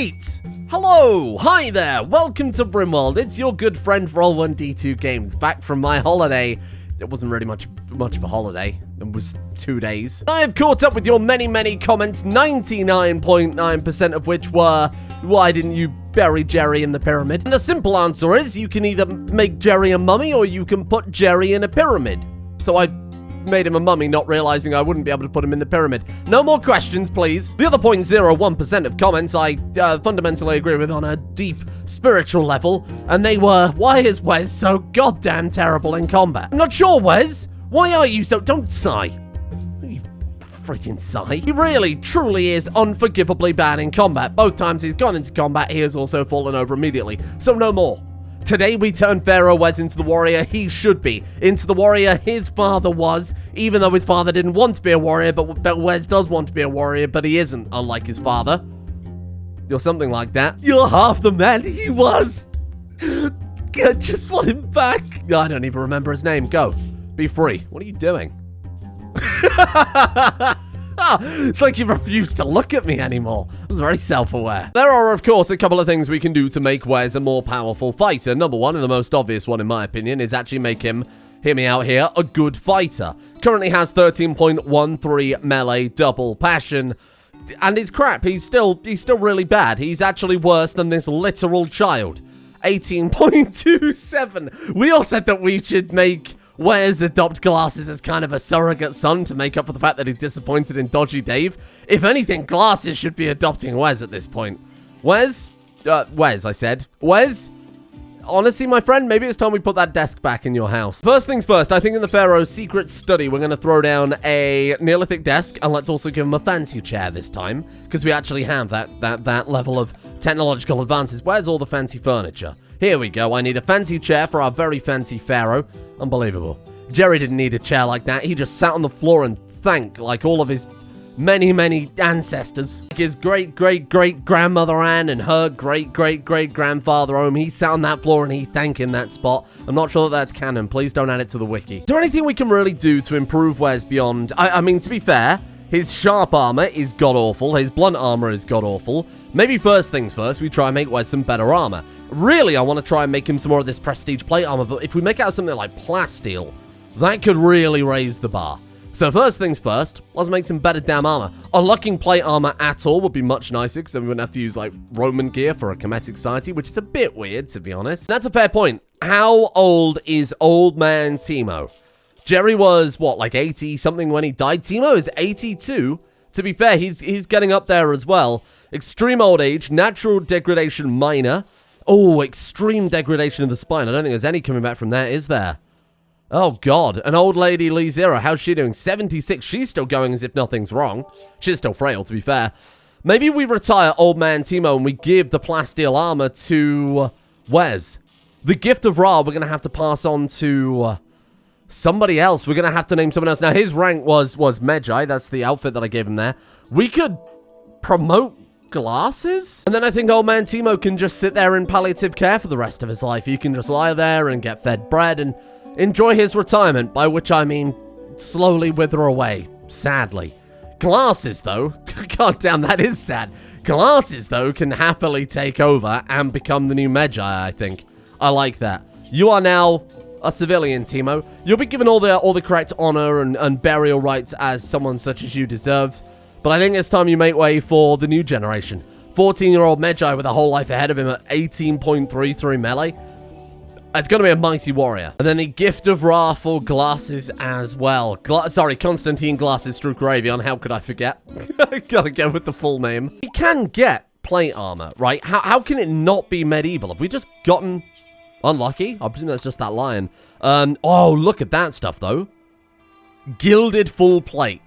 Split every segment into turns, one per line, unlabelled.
Right! Hello! Hi there! Welcome to Rimworld. It's your good friend Roll1D2 Games, back from my holiday. It wasn't really much of a holiday. It was 2 days. I have caught up with your many comments, 99.9% of which were, why didn't you bury Jerry in the pyramid? And the simple answer is, you can either make Jerry a mummy, or you can put Jerry in a pyramid. So I made him a mummy, not realizing I wouldn't be able to put him in the pyramid. No more questions, please. The other 0.01% of comments I fundamentally agree with on a deep spiritual level, and they were, why is Wes so goddamn terrible in combat? I'm not sure, Wes. Why are you so... Don't sigh. You freaking sigh. He really, truly is unforgivably bad in combat. Both times he's gone into combat, he has also fallen over immediately. So no more. Today we turn Pharaoh Wes into the warrior he should be, into the warrior his father was, even though his father didn't want to be a warrior, but Wes does want to be a warrior, but he isn't, unlike his father. Or something like that. You're half the man he was. I just want him back. I don't even remember his name. Go. Be free. What are you doing? It's like you refuse to look at me anymore. I was very self-aware. There are, of course, a couple of things we can do to make Wes a more powerful fighter. Number one, and the most obvious one in my opinion, is actually make him, hear me out here, a good fighter. Currently has 13.13 melee, double passion, and it's crap. He's still really bad. He's actually worse than this literal child. 18.27. We all said that we should make Wes adopt Glasses as kind of a surrogate son to make up for the fact that he's disappointed in Dodgy Dave. If anything, Glasses should be adopting Wes at this point. Wes, I said. Wes, honestly, my friend, maybe it's time we put that desk back in your house. First things first, I think in the Pharaoh's secret study, we're going to throw down a Neolithic desk, and let's also give him a fancy chair this time, because we actually have that level of technological advances. Where's all the fancy furniture? Here we go. I need a fancy chair for our very fancy Pharaoh. Unbelievable. Jerry didn't need a chair like that. He just sat on the floor and thanked like all of his many ancestors. Like his great-great-great-grandmother Anne and her great-great-great-grandfather Ohm. He sat on that floor and he thanked in that spot. I'm not sure that that's canon. Please don't add it to the wiki. Is there anything we can really do to improve Wes beyond... I mean, to be fair, his sharp armor is god-awful. His blunt armor is god-awful. Maybe first things first, we try and make Wes some better armor. Really, I want to try and make him some more of this prestige plate armor, but if we make out something like plasteel, that could really raise the bar. So first things first, let's make some better damn armor. Unlocking plate armor at all would be much nicer, because then we wouldn't have to use, like, Roman gear for a Kemetic society, which is a bit weird, to be honest. That's a fair point. How old is old man Timo? Jerry was, what, like 80-something when he died? Timo is 82. To be fair, he's getting up there as well. Extreme old age, natural degradation minor. Oh, extreme degradation of the spine. I don't think there's any coming back from that, is there? Oh, God. An old lady, Lee Zero. How's she doing? 76. She's still going as if nothing's wrong. She's still frail, to be fair. Maybe we retire old man Timo and we give the plasteel armor to Wes. The gift of Ra, we're going to have to pass on to... somebody else. We're going to have to name someone else. Now, his rank was Medjai. That's the outfit that I gave him there. We could promote Glasses? And then I think old man Timo can just sit there in palliative care for the rest of his life. He can just lie there and get fed bread and enjoy his retirement, by which I mean slowly wither away, sadly. Glasses, though, god damn, that is sad. Glasses, though, can happily take over and become the new Medjai, I think. I like that. You are now a civilian, Timo. You'll be given all the correct honor and burial rights as someone such as you deserve. But I think it's time you make way for the new generation. 14-year-old Medjai with a whole life ahead of him at 18.33 melee. It's going to be a mighty warrior. And then the gift of Ra for Glasses as well. Sorry, Constantine Glasses Strukravion. How could I forget? Gotta go with the full name. You can get plate armor, right? How can it not be medieval? Have we just gotten... unlucky? I presume that's just that lion. Oh, look at that stuff, though. Gilded full plate.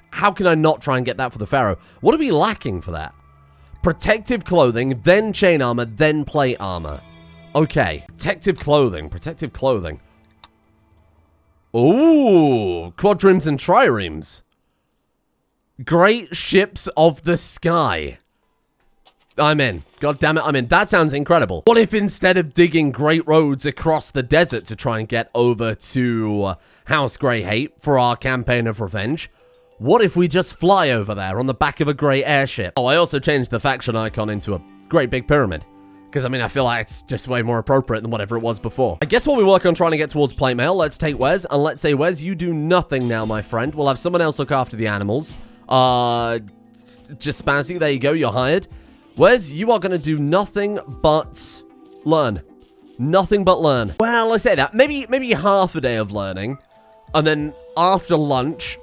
How can I not try and get that for the Pharaoh? What are we lacking for that? Protective clothing, then chain armor, then plate armor. Okay. Protective clothing. Ooh. Quadrims and triremes. Great ships of the sky. I'm in. God damn it, I'm in. That sounds incredible. What if instead of digging great roads across the desert to try and get over to House Grey Hate for our campaign of revenge, what if we just fly over there on the back of a grey airship? Oh, I also changed the faction icon into a Great Big Pyramid. Because, I mean, I feel like it's just way more appropriate than whatever it was before. I guess while we work on trying to get towards plate mail, let's take Wes, and let's say, Wes, you do nothing now, my friend. We'll have someone else look after the animals. Just Spazzy, there you go, you're hired. Wes, you are going to do nothing but learn. Nothing but learn. Well, I say that. Maybe half a day of learning. And then after lunch...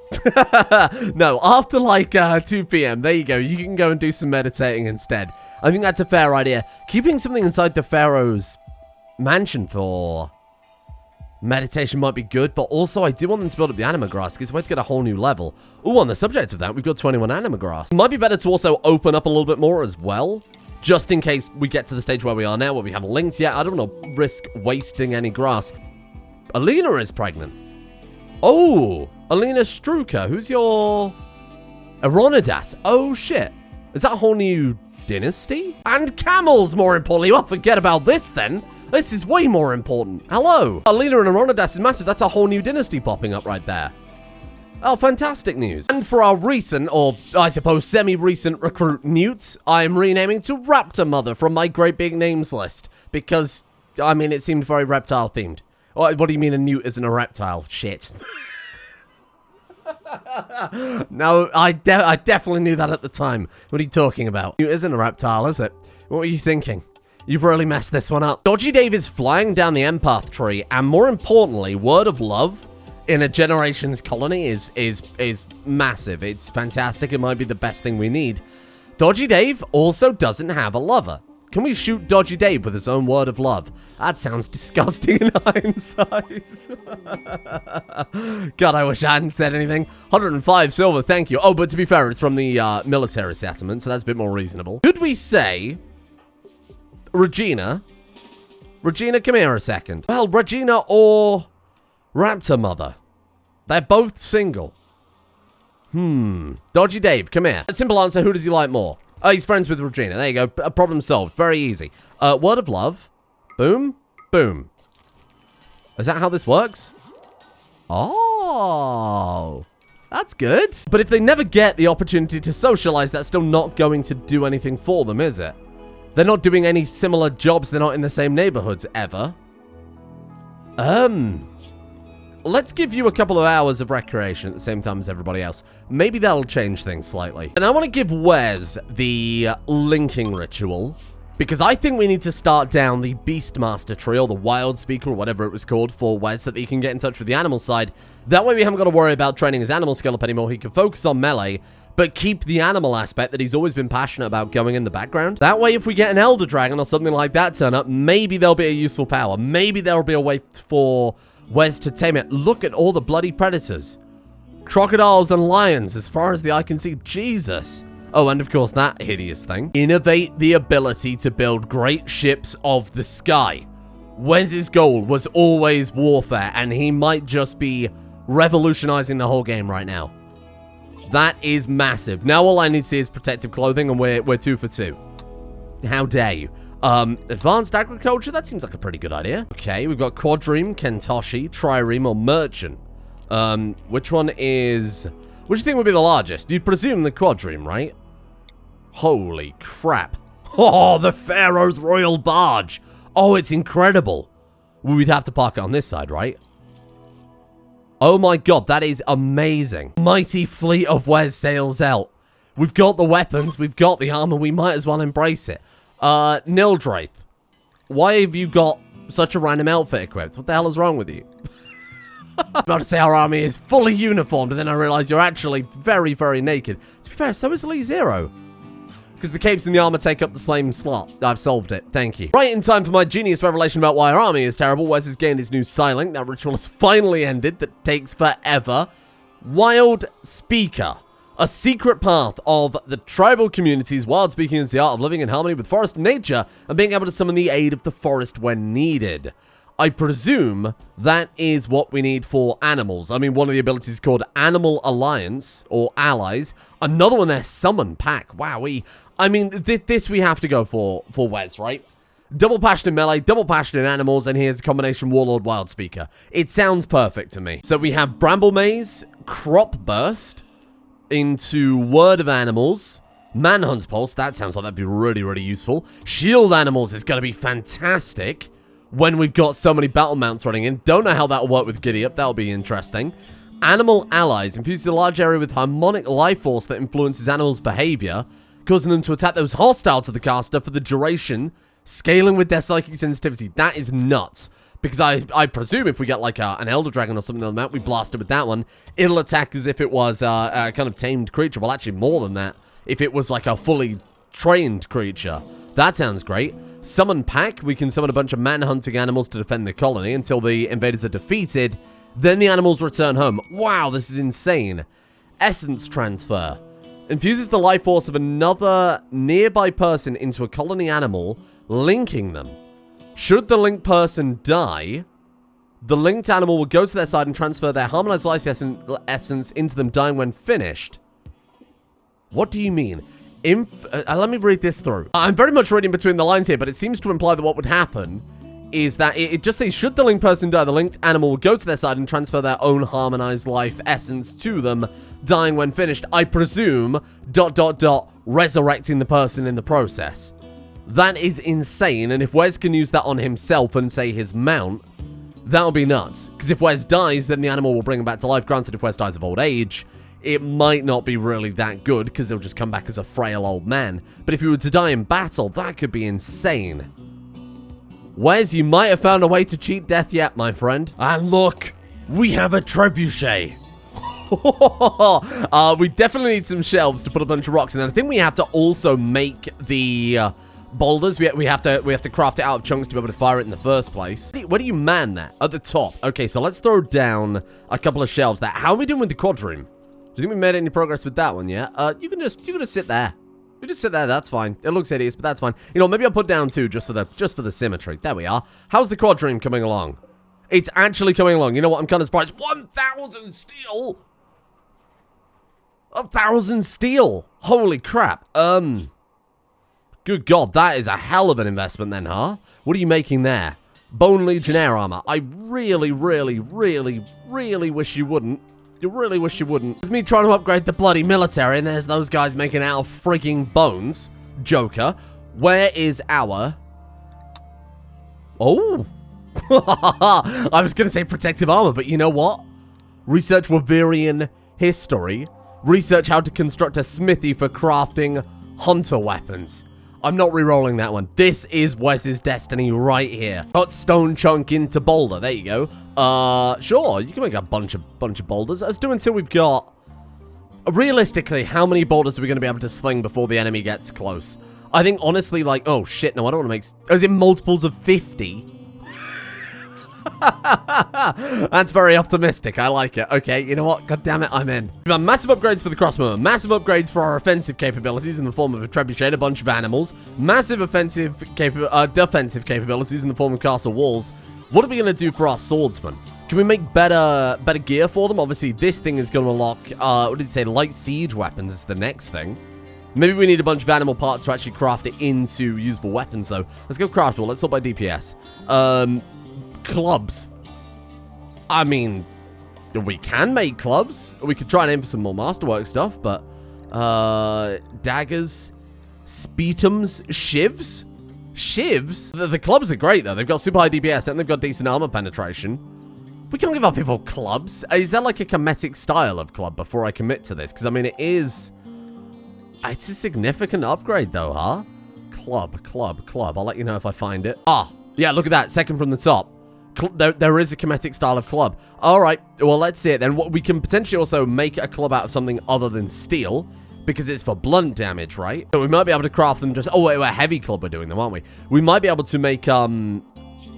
no, after like 2 p.m., there you go. You can go and do some meditating instead. I think that's a fair idea. Keeping something inside the Pharaoh's mansion for meditation might be good, but also I do want them to build up the anima grass because we're to get a whole new level. Ooh, on the subject of that, we've got 21 anima grass. Might be better to also open up a little bit more as well, just in case we get to the stage where we are now, where we haven't linked yet. I don't want to risk wasting any grass. Alina is pregnant. Oh, Alina Struka, who's your... Eronidas. Oh, shit. Is that a whole new dynasty? And camels, more importantly. Well, forget about this then. This is way more important. Hello. Alina and Eronidas is massive. That's a whole new dynasty popping up right there. Oh, fantastic news. And for our recent, or I suppose semi-recent recruit, Newt, I'm renaming to Raptor Mother from my Great Big Names list. Because, I mean, it seemed very reptile-themed. What do you mean a newt isn't a reptile? Shit. No, I definitely knew that at the time. What are you talking about? Newt isn't a reptile, is it? What were you thinking? You've really messed this one up. Dodgy Dave is flying down the empath tree, and more importantly, word of love in a generation's colony is massive. It's fantastic. It might be the best thing we need. Dodgy Dave also doesn't have a lover. Can we shoot Dodgy Dave with his own word of love? That sounds disgusting in hindsight. God, I wish I hadn't said anything. 105 silver, thank you. Oh, but to be fair, it's from the military settlement, so that's a bit more reasonable. Could we say... Regina? Regina, come here a second. Well, Regina or Raptor Mother. They're both single. Dodgy Dave, come here. Simple answer, who does he like more? Oh, he's friends with Regina. There you go. Problem solved. Very easy. Word of love. Boom. Boom. Is that how this works? Oh. That's good. But if they never get the opportunity to socialize, that's still not going to do anything for them, is it? They're not doing any similar jobs. They're not in the same neighborhoods ever. Let's give you a couple of hours of recreation at the same time as everybody else. Maybe that'll change things slightly. And I want to give Wes the linking ritual, because I think we need to start down the Beastmaster tree, or the Wild Speaker, or whatever it was called, for Wes, so that he can get in touch with the animal side. That way we haven't got to worry about training his animal skill up anymore. He can focus on melee, but keep the animal aspect that he's always been passionate about going in the background. That way, if we get an Elder Dragon or something like that turn up, maybe there'll be a useful power. Maybe there'll be a way for Wes to tame it. Look at all the bloody predators. Crocodiles and lions, as far as the eye can see. Jesus. Oh, and of course, that hideous thing. Innovate the ability to build great ships of the sky. Wes's goal was always warfare, and he might just be revolutionizing the whole game right now. That is massive. Now all I need to see is protective clothing, and we're 2 for 2. How dare you? Advanced agriculture? That seems like a pretty good idea. Okay, we've got Quadreme, Kentoshi, Trireme, or Merchant. Which one is... Which do you think would be the largest? You'd presume the Quadreme, right? Holy crap. Oh, the Pharaoh's Royal Barge. Oh, it's incredible. We'd have to park it on this side, right? Oh my god, that is amazing. Mighty fleet of Wes sails out. We've got the weapons, we've got the armor, we might as well embrace it. Nildrape, why have you got such a random outfit equipped? What the hell is wrong with you? I'm about to say our army is fully uniformed, and then I realize you're actually very, very naked. To be fair, so is Lee Zero. Because the capes and the armor take up the same slot. I've solved it. Thank you. Right in time for my genius revelation about why our army is terrible. Wes has gained his new psylink. That ritual has finally ended. That takes forever. Wild Speaker. A secret path of the tribal communities. Wild speaking is the art of living in harmony with forest and nature and being able to summon the aid of the forest when needed. I presume that is what we need for animals. I mean, one of the abilities is called Animal Alliance, or Allies. Another one there, Summon Pack. Wowee. I mean, this we have to go for Wes, right? Double passion in melee, double passion in animals, and here's a combination Warlord Wild Speaker. It sounds perfect to me. So we have Bramble Maze, Crop Burst, into Word of Animals, Manhunt pulse, that sounds like that'd be really, really useful. Shield animals is going to be fantastic when we've got so many battle mounts running in. Don't know how that'll work with Giddy Up. That'll be interesting. Animal allies. Infuses a large area with harmonic life force that influences animals' behavior, causing them to attack those hostile to the caster for the duration, scaling with their psychic sensitivity. That is nuts. Because I presume if we get like an Elder Dragon or something on the map, we blast it with that one, it'll attack as if it was a kind of tamed creature. Well, actually more than that. If it was like a fully trained creature. That sounds great. Summon Pack. We can summon a bunch of man-hunting animals to defend the colony until the invaders are defeated. Then the animals return home. Wow, this is insane. Essence Transfer. Infuses the life force of another nearby person into a colony animal, linking them. Should the linked person die, the linked animal will go to their side and transfer their harmonized life essence into them, dying when finished. What do you mean? Let me read this through. I'm very much reading between the lines here, but it seems to imply that what would happen is that it just says, should the linked person die, the linked animal will go to their side and transfer their own harmonized life essence to them, dying when finished. I presume, ... resurrecting the person in the process. That is insane, and if Wes can use that on himself and, say, his mount, that'll be nuts. Because if Wes dies, then the animal will bring him back to life. Granted, if Wes dies of old age, it might not be really that good, because he'll just come back as a frail old man. But if he were to die in battle, that could be insane. Wes, you might have found a way to cheat death yet, my friend. And look, we have a trebuchet. We definitely need some shelves to put a bunch of rocks in. And I think we have to also make the boulders. We have to craft it out of chunks to be able to fire it in the first place. Where do you man that? At the top. Okay, so let's throw down a couple of shelves there. How are we doing with the quadroom? Do you think we made any progress with that one yet? You can just sit there. You just sit there, that's fine. It looks hideous, but that's fine. You know, maybe I'll put down two just for the symmetry. There we are. How's the quadroom coming along? It's actually coming along. You know what? I'm kind of surprised. 1,000 steel! 1,000 steel! Holy crap. Good God, that is a hell of an investment then, huh? What are you making there? Bone Legionnaire armor. I really, really, really, really wish you wouldn't. You really wish you wouldn't. It's me trying to upgrade the bloody military, and there's those guys making it out of freaking bones. Joker. Where is our... Oh! I was going to say protective armor, but you know what? Research Waverian history. Research how to construct a smithy for crafting hunter weapons. I'm not re-rolling that one. This is Wes's destiny right here. Got stone chunk into boulder. There you go. Sure, you can make a bunch of boulders. Let's do until we've got... Realistically, how many boulders are we going to be able to sling before the enemy gets close? I think, honestly, like... Oh, shit, no, I don't want to make... Is it multiples of 50? That's very optimistic. I like it. Okay, you know what? God damn it, I'm in. We've got massive upgrades for the crossbow, massive upgrades for our offensive capabilities in the form of a trebuchet, a bunch of animals, massive defensive capabilities in the form of castle walls. What are we going to do for our swordsmen? Can we make better gear for them? Obviously, this thing is going to unlock, what did it say? Light siege weapons is the next thing. Maybe we need a bunch of animal parts to actually craft it into usable weapons, though. Let's go craftable. Let's sort by DPS. Clubs. I mean, we can make clubs. We could try and aim for some more masterwork stuff, but daggers, spetums, shivs. Shivs? The clubs are great, though. They've got super high DPS and they've got decent armor penetration. We can't give our people clubs. Is there like a kinetic style of club before I commit to this? Because, I mean, it's a significant upgrade, though, huh? Club. I'll let you know if I find it. Ah, yeah, look at that. Second from the top. There is a kinetic style of club. All right, well, let's see it then. We can potentially also make a club out of something other than steel, because it's for blunt damage, right? So we might be able to craft them just... Oh, wait, we're heavy club we're doing them, aren't we? We might be able to make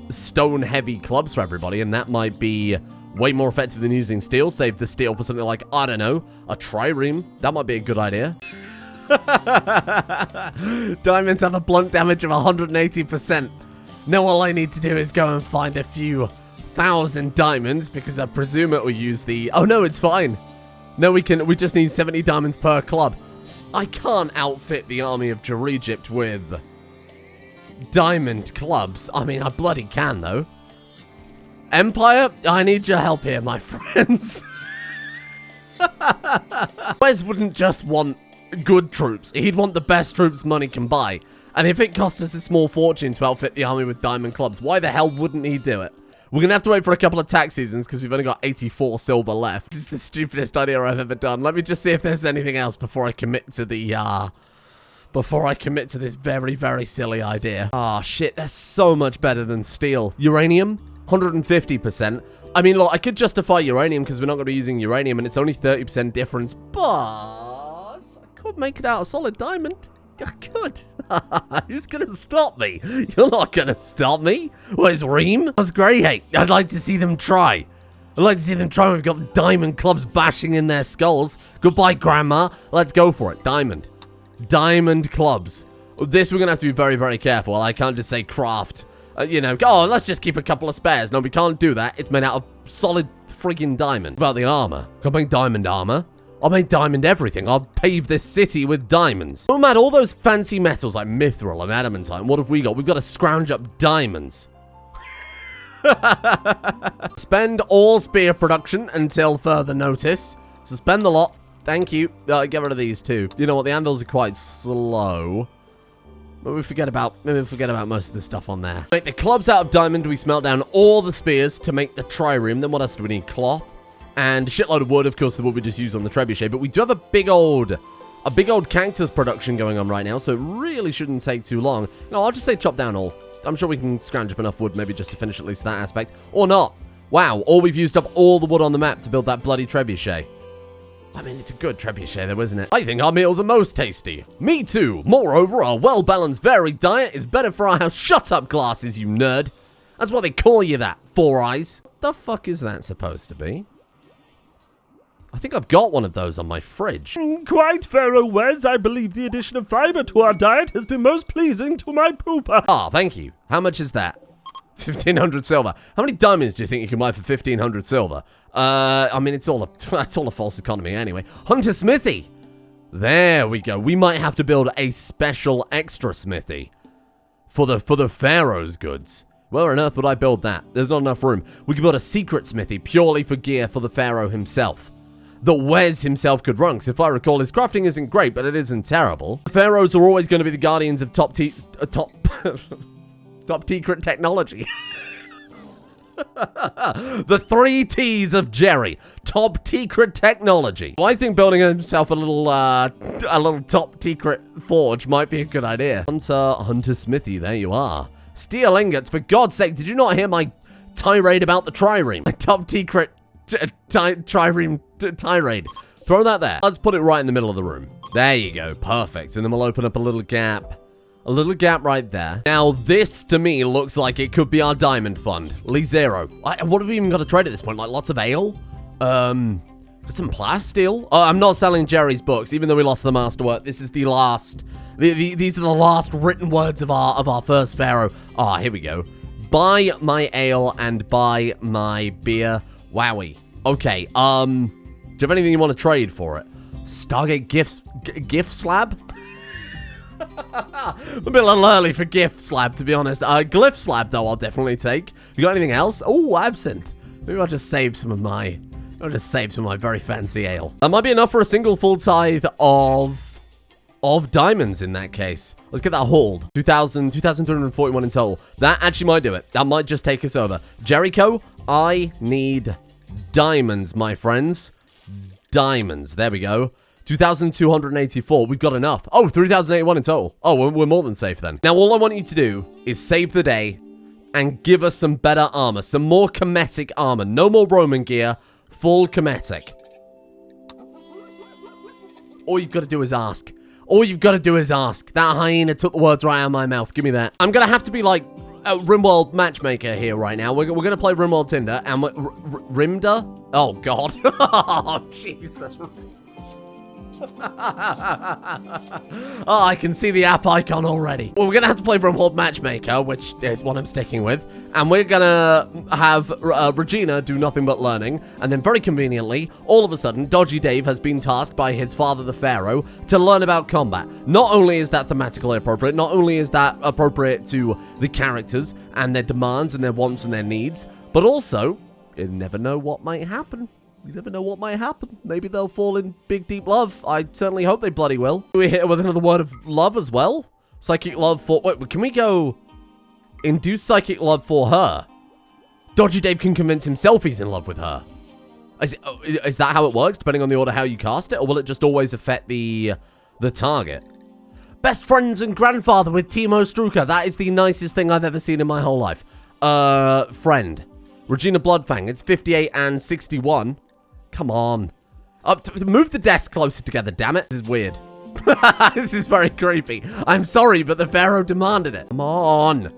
stone-heavy clubs for everybody, and that might be way more effective than using steel. Save the steel for something like, I don't know, a trireme. That might be a good idea. Diamonds have a blunt damage of 180%. Now all I need to do is go and find a few thousand diamonds, because I presume it will use the... Oh, no, it's fine. No, we just need 70 diamonds per club. I can't outfit the army of Egypt with diamond clubs. I mean, I bloody can, though. Empire, I need your help here, my friends. Wes wouldn't just want good troops. He'd want the best troops money can buy. And if it costs us a small fortune to outfit the army with diamond clubs, why the hell wouldn't he do it? We're going to have to wait for a couple of tax seasons because we've only got 84 silver left. This is the stupidest idea I've ever done. Let me just see if there's anything else before I commit to the, before I commit to this very, very silly idea. Ah, shit, that's so much better than steel. Uranium, 150%. I mean, look, I could justify uranium because we're not going to be using uranium and it's only 30% difference, but I could make it out of solid diamond. I could. Who's gonna stop me? You're not gonna stop me. Where's Reem? That's great. I'd like to see them try. I'd like to see them try. We've got diamond clubs bashing in their skulls. Goodbye, Grandma. Let's go for it. Diamond. Diamond clubs. This we're gonna have to be very, very careful. I can't just say craft. You know, oh, let's just keep a couple of spares. No, we can't do that. It's made out of solid friggin' diamond. What about the armor? Can I make diamond armor? I'll make diamond everything. I'll pave this city with diamonds. Oh man, all those fancy metals like mithril and adamantine. What have we got? We've got to scrounge up diamonds. Spend all spear production until further notice. Suspend the lot. Thank you. Get rid of these too. You know what? The anvils are quite slow. Maybe we forget about most of the stuff on there. Make the clubs out of diamond. We smelt down all the spears to make the trireme. Then what else do we need? Cloth. And a shitload of wood, of course, the wood we just used on the trebuchet. But we do have a big old cactus production going on right now, so it really shouldn't take too long. No, I'll just say chop down all. I'm sure we can scrounge up enough wood maybe just to finish at least that aspect. Or not. Wow, or we've used up all the wood on the map to build that bloody trebuchet. I mean, it's a good trebuchet though, isn't it? I think our meals are most tasty. Me too. Moreover, our well-balanced, varied diet is better for our house. Shut up, glasses, you nerd. That's why they call you that, Four Eyes. What the fuck is that supposed to be? I think I've got one of those on my fridge.
Quite, Pharaoh Wes. I believe the addition of fiber to our diet has been most pleasing to my pooper.
Ah, thank you. How much is that? 1,500 silver. How many diamonds do you think you can buy for 1,500 silver? I mean, it's all a false economy anyway. Hunter Smithy. There we go. We might have to build a special extra smithy for the Pharaoh's goods. Where on earth would I build that? There's not enough room. We could build a secret smithy purely for gear for the Pharaoh himself. That Wes himself could run, because if I recall, his crafting isn't great, but it isn't terrible. The Pharaohs are always going to be the guardians of top secret technology. The 3 T's of Jerry. Top secret technology. Well, I think building himself a little top secret forge might be a good idea. Hunter Smithy, there you are. Steel ingots, for God's sake, did you not hear my tirade about the trireme? My top secret trireme tirade. Throw that there. Let's put it right in the middle of the room. There you go. Perfect. And then we'll open up a little gap. A little gap right there. Now, this, to me, looks like it could be our diamond fund. Lee Zero. What have we even got to trade at this point? Like, lots of ale? Got some plasteel? I'm not selling Jerry's books, even though we lost the masterwork. This is the last... These are the last written words of our first Pharaoh. Ah, here we go. Buy my ale and buy my beer. Wowie. Okay, do you have anything you want to trade for it? Stargate gift slab? A bit a little early for gift slab, to be honest. Glyph slab, though, I'll definitely take. You got anything else? Oh, absinthe. Maybe I'll just save some of my... very fancy ale. That might be enough for a single full tithe of diamonds in that case. Let's get that hauled. 2,241 in total. That actually might do it. That might just take us over. Jericho, I need diamonds, my friends. Diamonds. There we go. 2,284. We've got enough. Oh, 3,081 in total. Oh, we're more than safe then. Now, all I want you to do is save the day and give us some better armor. Some more Kemetic armor. No more Roman gear. Full Kemetic. All you've got to do is ask. All you've got to do is ask. That hyena took the words right out of my mouth. Give me that. I'm going to have to be like a Rimworld matchmaker here right now. We're going to play Rimworld Tinder. And Rimda? Oh, God. Oh, Jesus. Oh, I can see the app icon already. Well, we're going to have to play Rimworld Matchmaker, which is what I'm sticking with. And we're going to have Regina do nothing but learning. And then very conveniently, all of a sudden, Dodgy Dave has been tasked by his father, the Pharaoh, to learn about combat. Not only is that thematically appropriate, not only is that appropriate to the characters and their demands and their wants and their needs, but also, you never know what might happen. You never know what might happen. Maybe they'll fall in big, deep love. I certainly hope they bloody will. We hit her with another word of love as well. Psychic love for... Wait, can we go... Induce psychic love for her? Dodgy Dave can convince himself he's in love with her. Is that how it works, depending on the order how you cast it? Or will it just always affect the target? Best friends and grandfather with Timo Strucker. That is the nicest thing I've ever seen in my whole life. Friend. Regina Bloodfang. It's 58 and 61. Come on. Move the desk closer together, damn it. This is weird. This is very creepy. I'm sorry, but the Pharaoh demanded it. Come on.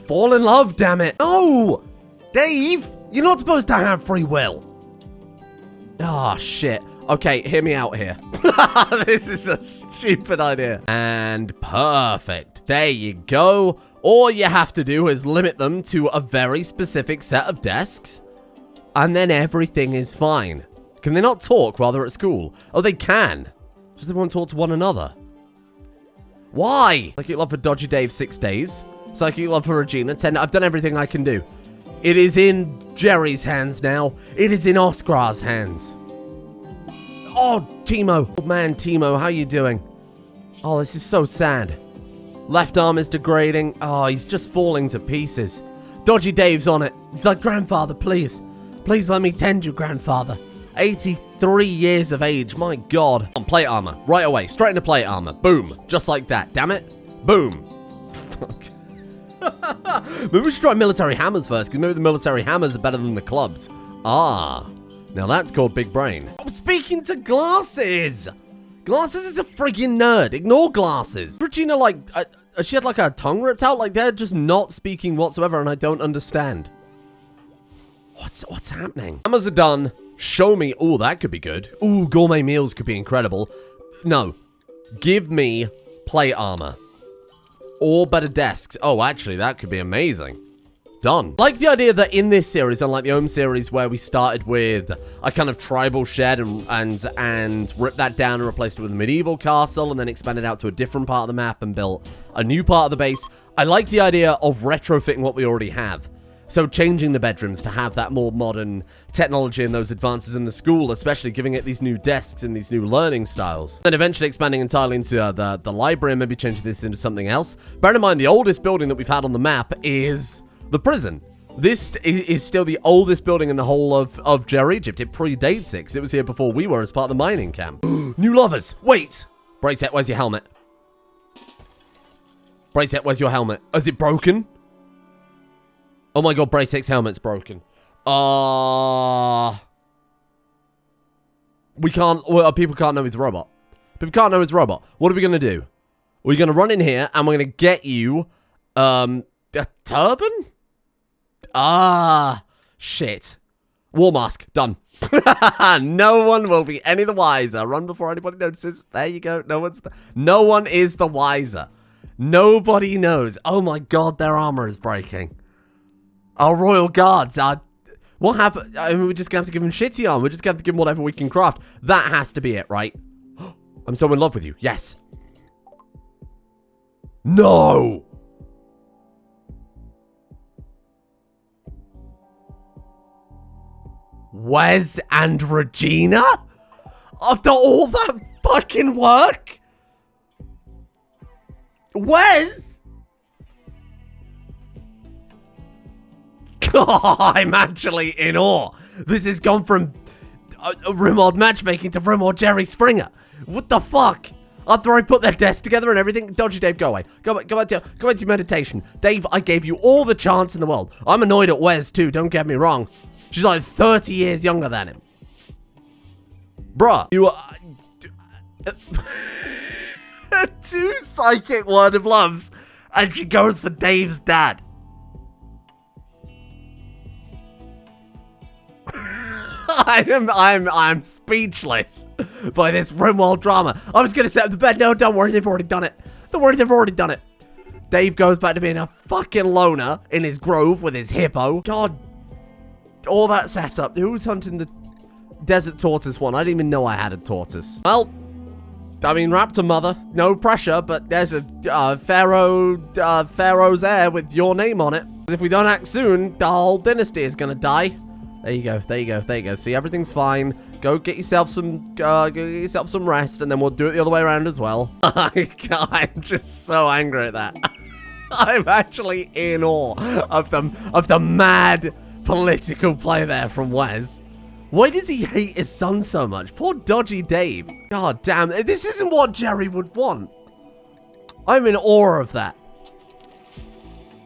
Fall in love, damn it. No! Dave, you're not supposed to have free will. Oh, shit. Okay, hear me out here. This is a stupid idea. And perfect. There you go. All you have to do is limit them to a very specific set of desks. And then everything is fine. Can they not talk while they're at school? Oh, they can. Just they won't talk to one another. Why? Psychic love for Dodgy Dave, 6 days. Psychic love for Regina, 10. I've done everything I can do. It is in Jerry's hands now. It is in Oscar's hands. Oh, Timo. Oh, man, Timo, how you doing? Oh, this is so sad. Left arm is degrading. Oh, he's just falling to pieces. Dodgy Dave's on it. He's like, grandfather, please. Please let me tend you, grandfather. 83 years of age, my god. On plate armor, right away, straight into plate armor. Boom, just like that, damn it. Boom. Fuck. Maybe we should try military hammers first, because maybe the military hammers are better than the clubs. Ah, now that's called big brain. I'm speaking to Glasses. Glasses is a friggin' nerd. Ignore Glasses. Regina, like, she had like her tongue ripped out. Like, they're just not speaking whatsoever, and I don't understand. What's happening? Hammers are done. Show me. Oh, that could be good. Ooh, gourmet meals could be incredible. No. Give me plate armor. Or better desks. Oh, actually, that could be amazing. Done. Like the idea that in this series, unlike the Ohm series, where we started with a kind of tribal shed and ripped that down and replaced it with a medieval castle and then expanded out to a different part of the map and built a new part of the base, I like the idea of retrofitting what we already have. So changing the bedrooms to have that more modern technology and those advances in the school, especially giving it these new desks and these new learning styles. Then eventually expanding entirely into the library and maybe changing this into something else. Bear in mind, the oldest building that we've had on the map is the prison. This is still the oldest building in the whole of Jer Egypt. It predates it, because it was here before we were as part of the mining camp. New lovers. Wait. Bracehead, where's your helmet? Bracehead, where's your helmet? Is it broken? Oh my god, Bracehead's helmet's broken. We can't... Well, people can't know he's a robot. People can't know he's a robot. What are we going to do? We're going to run in here, and we're going to get you... a turban? Shit. War mask. Done. No one will be any the wiser. Run before anybody notices. There you go. No one is the wiser. Nobody knows. Oh my god, their armor is breaking. Our royal guards are... What happened? I mean, we're just going to have to give them shitty armor. We're just going to have to give them whatever we can craft. That has to be it, right? I'm so in love with you. Yes. No! Wes and Regina? After all that fucking work? Wes? I'm actually in awe. This has gone from Rimworld matchmaking to Rimworld Jerry Springer. What the fuck? After I put their desk together and everything, Dodgy Dave, go away. Go back to meditation. Dave, I gave you all the chance in the world. I'm annoyed at Wes too, don't get me wrong. She's like 30 years younger than him. Bruh, you are... 2 psychic word of loves, and she goes for Dave's dad. I'm speechless by this Rimworld drama. I was gonna set up the bed. No, don't worry, they've already done it. Don't worry, they've already done it. Dave goes back to being a fucking loner in his grove with his hippo. God, all that setup. Who's hunting the desert tortoise one? I didn't even know I had a tortoise. Well, I mean, Raptor Mother, no pressure, but there's a Pharaoh's heir with your name on it. If we don't act soon, the whole dynasty is gonna die. There you go. There you go. There you go. See, everything's fine. Go get yourself some rest, and then we'll do it the other way around as well. I'm just so angry at that. I'm actually in awe of the mad political play there from Wes. Why does he hate his son so much? Poor dodgy Dave. God damn, this isn't what Jerry would want. I'm in awe of that.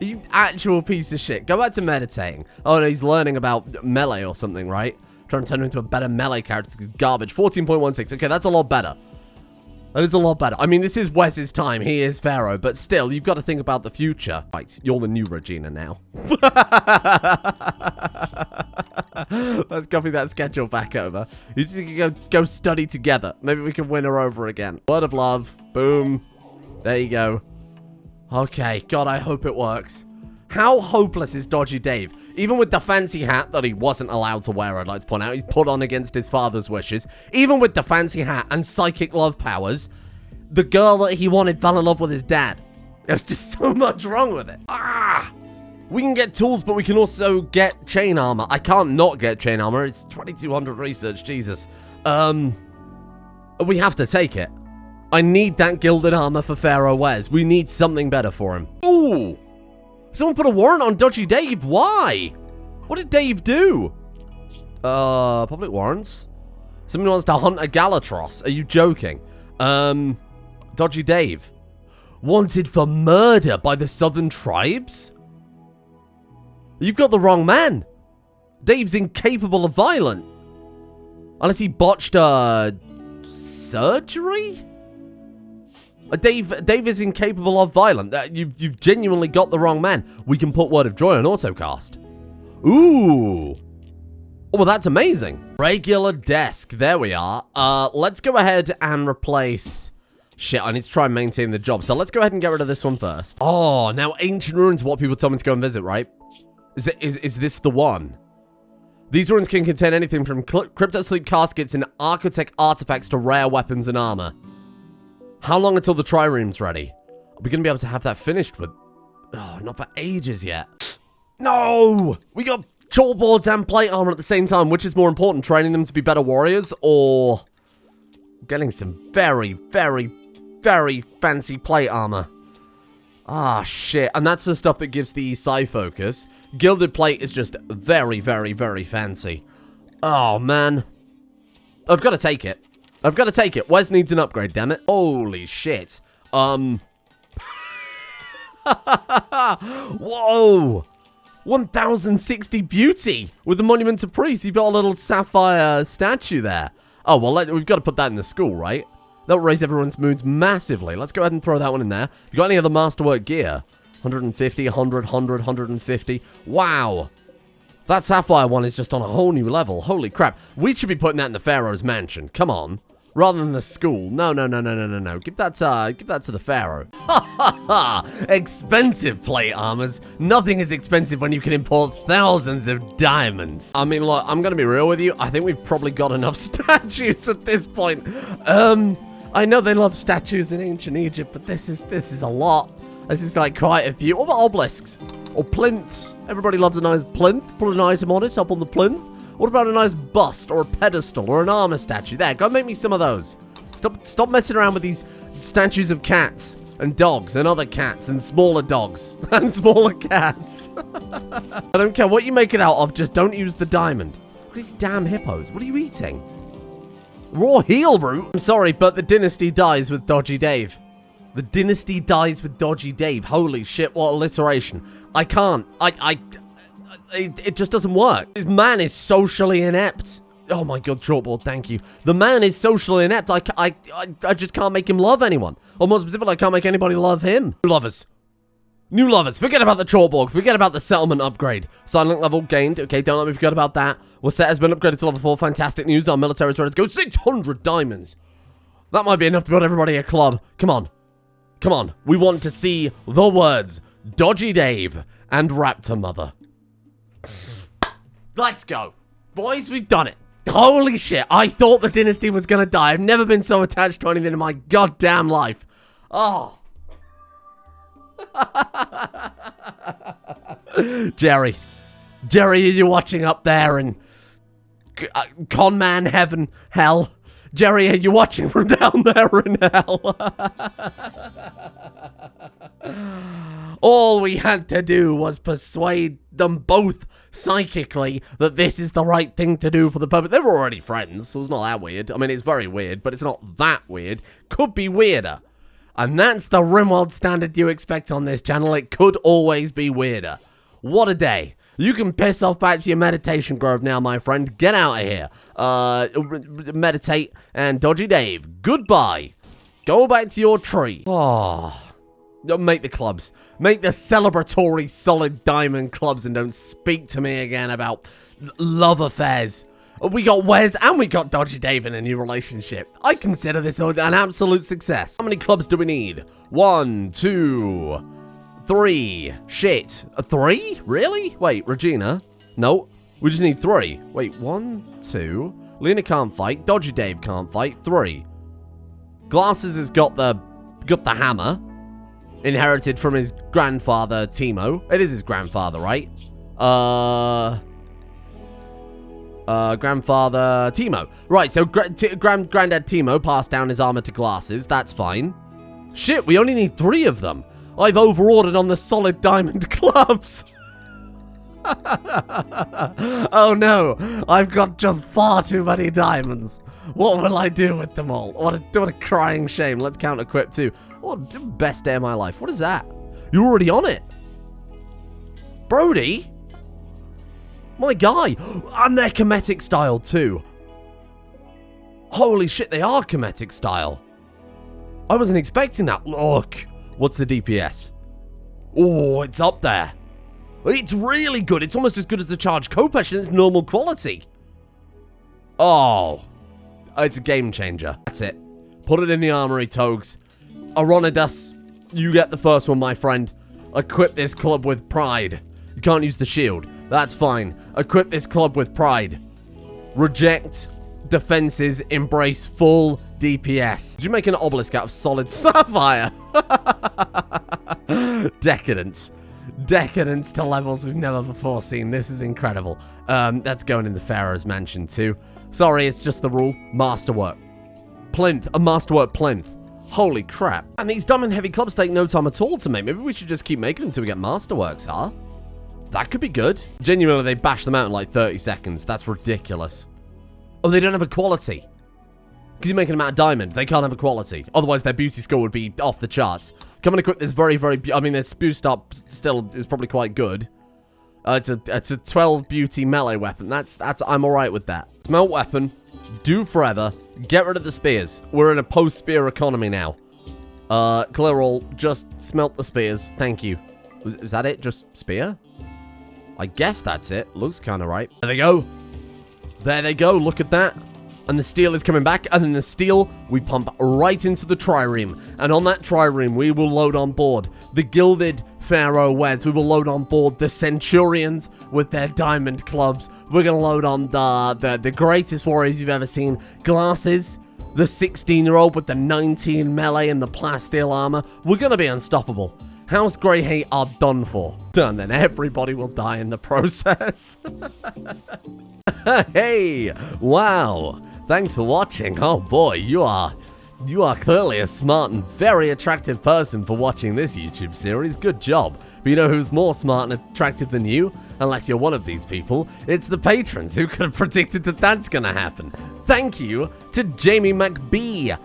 You actual piece of shit. Go back to meditating. Oh no, he's learning about melee or something, right? Trying to turn him into a better melee character. Garbage. 14.16. Okay, that's a lot better. That is a lot better. I mean, this is Wes's time. He is Pharaoh, but still, you've got to think about the future. Right, you're the new Regina now. Let's copy that schedule back over. You two can go study together. Maybe we can win her over again. Word of love. Boom. There you go. Okay, God, I hope it works. How hopeless is Dodgy Dave? Even with the fancy hat that he wasn't allowed to wear, I'd like to point out, he's put on against his father's wishes. Even with the fancy hat and psychic love powers, the girl that he wanted fell in love with his dad. There's just so much wrong with it. Ah! We can get tools, but we can also get chain armor. I can't not get chain armor. It's 2200 research, Jesus. We have to take it. I need that gilded armor for Pharaoh Wes. We need something better for him. Ooh! Someone put a warrant on Dodgy Dave. Why? What did Dave do? Public warrants? Someone wants to hunt a Galatros. Are you joking? Dodgy Dave. Wanted for murder by the southern tribes? You've got the wrong man. Dave's incapable of violence. Unless he botched a surgery? Dave is incapable of violence. You've genuinely got the wrong man. We can put Word of Joy on autocast. Ooh. Oh, well, that's amazing. Regular desk. There we are. Let's go ahead and replace... Shit, I need to try and maintain the job. So let's go ahead and get rid of this one first. Oh, now Ancient Ruins, what people told me to go and visit, right? Is this the one? These ruins can contain anything from crypto sleep caskets and architect artifacts to rare weapons and armor. How long until the trireme's ready? Are we going to be able to have that finished with... Oh, not for ages yet. No! We got chalkboards and plate armor at the same time. Which is more important, training them to be better warriors or getting some very, very, very fancy plate armor? Ah, shit. And that's the stuff that gives the psi focus. Gilded plate is just very, very, very fancy. Oh, man. I've got to take it. I've got to take it. Wes needs an upgrade, damn it. Holy shit. Whoa. 1060 beauty with the monument to priests. You've got a little sapphire statue there. Oh, well, we've got to put that in the school, right? That'll raise everyone's moods massively. Let's go ahead and throw that one in there. You got any other masterwork gear? 150, 100, 100, 150. Wow. That sapphire one is just on a whole new level. Holy crap. We should be putting that in the Pharaoh's mansion. Come on. Rather than the school. No. Give that to the Pharaoh. Ha ha ha! Expensive plate armors. Nothing is expensive when you can import thousands of diamonds. I mean, look, I'm gonna be real with you. I think we've probably got enough statues at this point. I know they love statues in ancient Egypt, but this is a lot. This is like quite a few. What about obelisks? Or plinths? Everybody loves a nice plinth. Put an item on it up on the plinth. What about a nice bust or a pedestal or an armor statue? There, go make me some of those. Stop messing around with these statues of cats and dogs and other cats and smaller dogs and smaller cats. I don't care what you make it out of, just don't use the diamond. Look at these damn hippos. What are you eating? Raw heel root? I'm sorry, but the dynasty dies with Dodgy Dave. The dynasty dies with Dodgy Dave. Holy shit, what alliteration. I can't. It just doesn't work. This man is socially inept. Oh my god, chalkboard, thank you. The man is socially inept. I just can't make him love anyone. Or more specifically, I can't make anybody love him. New lovers. New lovers. Forget about the chalkboard. Forget about the settlement upgrade. Psylink level gained. Okay, don't let me forget about that. Set has been upgraded to level 4. Fantastic news. Our military is ready to go. 600 diamonds. That might be enough to build everybody a club. Come on. Come on. We want to see the words Dodgy Dave and Raptor Mother. Let's go. Boys, we've done it. Holy shit. I thought the dynasty was going to die. I've never been so attached to anything in my goddamn life. Oh. Jerry, are you watching up there? And Con man heaven, hell. Jerry, are you watching from down there in hell? All we had to do was persuade them both psychically that this is the right thing to do for the purpose. They were already friends, so it's not that weird. I mean, it's very weird, but it's not that weird. Could be weirder. And that's the Rimworld standard you expect on this channel. It could always be weirder. What a day. You can piss off back to your meditation grove now, my friend. Get out of here. Meditate, and Dodgy Dave, goodbye. Go back to your tree. Oh, make the clubs. Make the celebratory solid diamond clubs, and don't speak to me again about love affairs. We got Wes and we got Dodgy Dave in a new relationship. I consider this an absolute success. How many clubs do we need? 1, 2, 3. Shit. 3? Really? Wait, Regina? No. We just need 3. Wait, 1, 2. Lena can't fight. Dodgy Dave can't fight. 3. Glasses has got the hammer. Inherited from his grandfather, Timo. It is his grandfather, right? Grandfather Timo. Right, so Granddad Timo passed down his armor to Glasses. That's fine. Shit, we only need 3 of them. I've overordered on the solid diamond clubs. Oh no, I've got just far too many diamonds. What will I do with them all? What a crying shame. Let's count equip too. What the best day of my life. What is that? You're already on it. Brody? My guy. And they're Kemetic style too. Holy shit, they are Kemetic style. I wasn't expecting that. Look. What's the DPS? Oh, it's up there. It's really good. It's almost as good as the charge Kopesh, and it's normal quality. Oh. It's a game changer. That's it. Put it in the armory, Togs. Aronidus, you get the first one, my friend. Equip this club with pride. You can't use the shield. That's fine. Equip this club with pride. Reject defenses, embrace full DPS. Did you make an obelisk out of solid sapphire? Decadence. Decadence to levels we've never before seen. This is incredible. That's going in the Pharaoh's mansion too. Sorry, it's just the rule. Masterwork. Plinth. A masterwork plinth. Holy crap. And these diamond heavy clubs take no time at all to make. Maybe we should just keep making them until we get masterworks, huh? That could be good. Genuinely, they bash them out in like 30 seconds. That's ridiculous. Oh, they don't have a quality. Because you're making them out of diamond. They can't have a quality. Otherwise, their beauty score would be off the charts. Come and equip this very, I mean, this boost up still is probably quite good. It's a 12 beauty melee weapon. I'm alright with that. Smelt weapon. Do forever. Get rid of the spears. We're in a post-spear economy now. Clear all. Just smelt the spears. Thank you. Is that it? Just spear? I guess that's it. Looks kind of right. There they go. There they go. Look at that. And the steel is coming back. And then the steel, we pump right into the trireme. And on that trireme, we will load on board the gilded Pharaoh Wes. We will load on board the Centurions with their diamond clubs. We're going to load on the greatest warriors you've ever seen. Glasses. The 16-year-old with the 19 melee and the plasteel armor. We're going to be unstoppable. House Greyhate are done for. And then everybody will die in the process. Hey, wow. Thanks for watching. Oh boy, you are clearly a smart and very attractive person for watching this YouTube series. Good job. But you know who's more smart and attractive than you? Unless you're one of these people. It's the patrons who could have predicted that that's gonna happen. Thank you to Jamie McBee,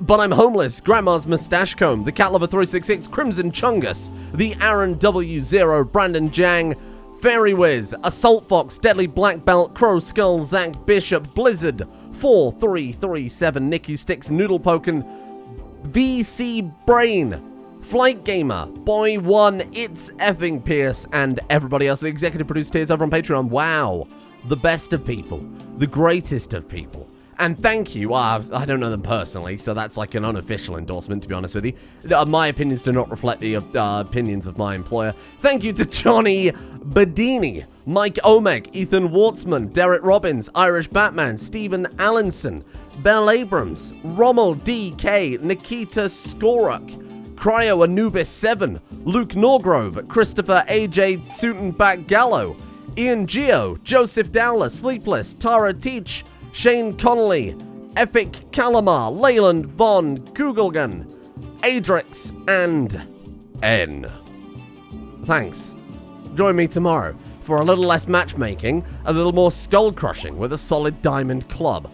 But I'm Homeless, Grandma's Mustache Comb, the Cat Lover 366, Crimson Chungus, the Aaron W0, Brandon Jang, Fairy Wiz, Assault Fox, Deadly Black Belt, Crow Skull, Zach Bishop, Blizzard, 4337, Nikki Sticks, Noodle Pokin, VC Brain, Flight Gamer, Boy One, It's Effing Pierce, and everybody else. The executive producer tiers over on Patreon. Wow. The best of people. The greatest of people. And thank you. I don't know them personally, so that's like an unofficial endorsement, to be honest with you. My opinions do not reflect the opinions of my employer. Thank you to Johnny Badini, Mike Omeg, Ethan Wartzman, Derek Robbins, Irish Batman, Stephen Allenson, Bell Abrams, Rommel DK, Nikita Skoruk, Cryo Anubis 7, Luke Norgrove, Christopher AJ Sutenback Gallo, Ian Geo, Joseph Dowler, Sleepless, Tara Teach, Shane Connolly, Epic Calamar, Leyland Von, Kugelgan, Adrix, and N. Thanks. Join me tomorrow for a little less matchmaking, a little more skull crushing with a solid diamond club.